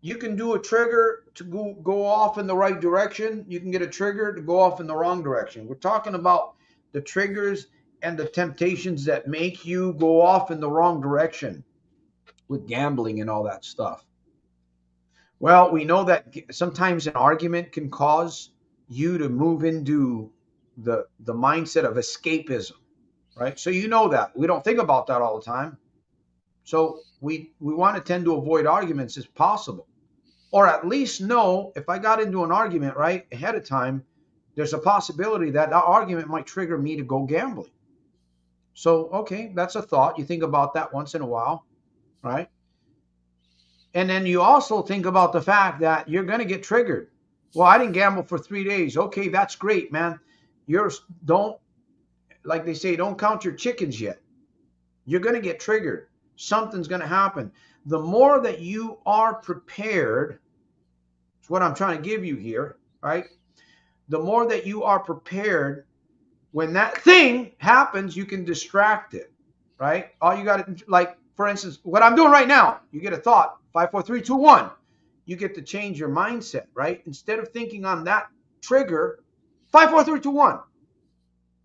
You can do a trigger to go off in the right direction. You can get a trigger to go off in the wrong direction. We're talking about the triggers and the temptations that make you go off in the wrong direction with gambling and all that stuff. Well, we know that sometimes an argument can cause you to move into the mindset of escapism, right? So you know that. We don't think about that all the time. So we want to tend to avoid arguments as possible. Or at least know if I got into an argument right ahead of time, there's a possibility that that argument might trigger me to go gambling. So, okay, that's a thought. You think about that once in a while, right? And then you also think about the fact that you're going to get triggered. Well, I didn't gamble for 3 days. Okay, that's great, man. Don't, like they say, don't count your chickens yet. You're going to get triggered. Something's going to happen. The more that you are prepared, it's what I'm trying to give you here, right? The more that you are prepared, when that thing happens, you can distract it, right? All you got to, like, for instance, what I'm doing right now, you get a thought, 5, 4, 3, 2, 1. You get to change your mindset, right? Instead of thinking on that trigger, 5, 4, 3, 2, 1.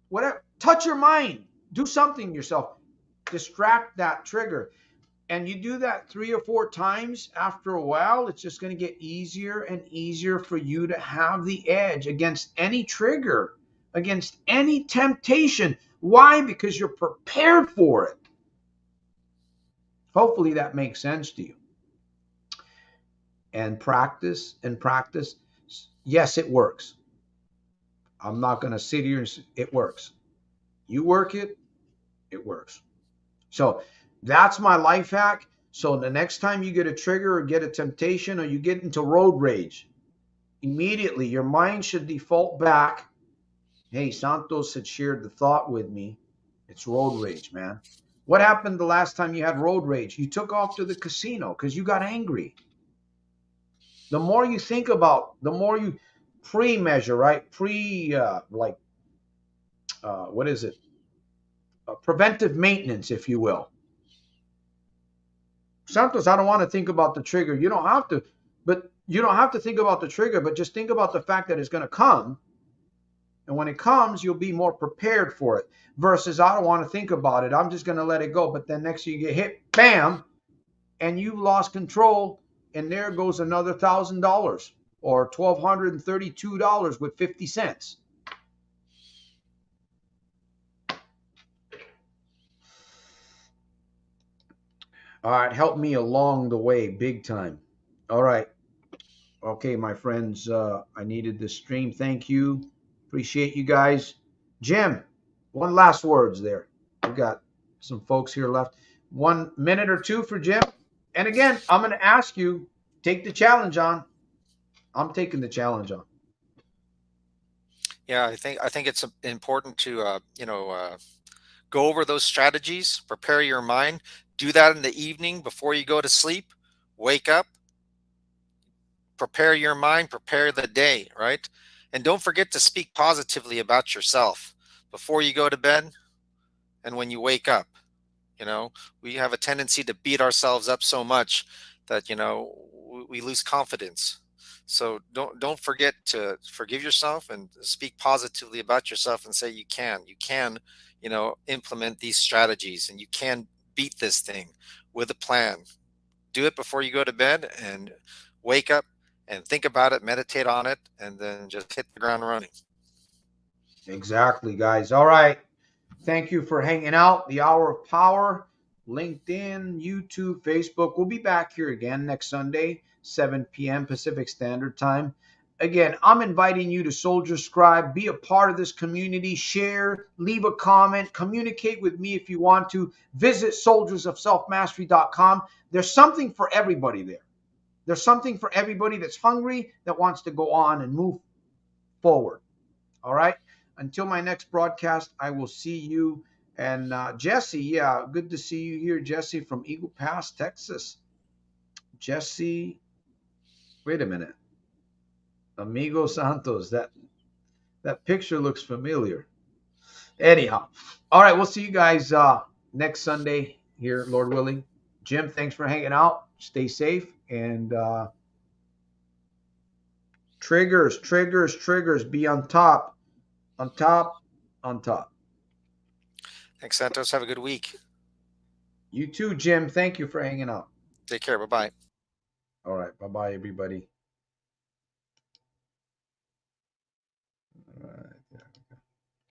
Whatever, touch your mind, do something yourself, distract that trigger. And you do that 3 or 4 times, after a while, it's just going to get easier and easier for you to have the edge against any trigger, against any temptation. Why? Because you're prepared for it. Hopefully that makes sense to you. And practice and practice. Yes, it works. I'm not going to sit here and say it works. You work it, it works. So that's my life hack. So the next time you get a trigger or get a temptation or you get into road rage, immediately your mind should default back. Hey, Santos had shared the thought with me. It's road rage, man. What happened the last time you had road rage? You took off to the casino because you got angry. The more you think about, the more you pre-measure, right? What is it? Preventive maintenance, if you will. Santos, I don't want to think about the trigger. You don't have to, but you don't have to think about the trigger, but just think about the fact that it's going to come. And when it comes, you'll be more prepared for it. Versus, I don't want to think about it. I'm just going to let it go. But then next you get hit, bam, and you've lost control. And there goes another $1,000 or $1,232 with 50 cents. All right, help me along the way, big time. All right. Okay, my friends, I needed this stream. Thank you. Appreciate you guys. Jim, one last words there. We've got some folks here left. 1 minute or two for Jim. And again, I'm going to ask you, take the challenge on. I'm taking the challenge on. Yeah, I think it's important to go over those strategies, prepare your mind. Do that in the evening before you go to sleep. Wake up, prepare your mind, prepare the day, right? And don't forget to speak positively about yourself before you go to bed and when you wake up. We have a tendency to beat ourselves up so much that we lose confidence. So don't forget to forgive yourself and speak positively about yourself and say you can implement these strategies, and you can beat this thing with a plan. Do it before you go to bed and wake up and think about it, meditate on it, and then just hit the ground running. Exactly, guys. All right. Thank you for hanging out. The Hour of Power, LinkedIn, YouTube, Facebook. We'll be back here again next Sunday, 7 p.m. Pacific Standard Time. Again, I'm inviting you to Soldier Scribe, be a part of this community, share, leave a comment, communicate with me if you want to. Visit soldiersofselfmastery.com. There's something for everybody there. There's something for everybody that's hungry, that wants to go on and move forward. All right. Until my next broadcast, I will see you. And Jesse, yeah, good to see you here, Jesse from Eagle Pass, Texas. Jesse, wait a minute. Amigo Santos, that picture looks familiar. Anyhow, all right, we'll see you guys next Sunday here, Lord willing. Jim, thanks for hanging out. Stay safe. And triggers, triggers, triggers. Be on top, on top, on top. Thanks, Santos. Have a good week. You too, Jim. Thank you for hanging out. Take care. Bye-bye. All right. Bye-bye, everybody. All right.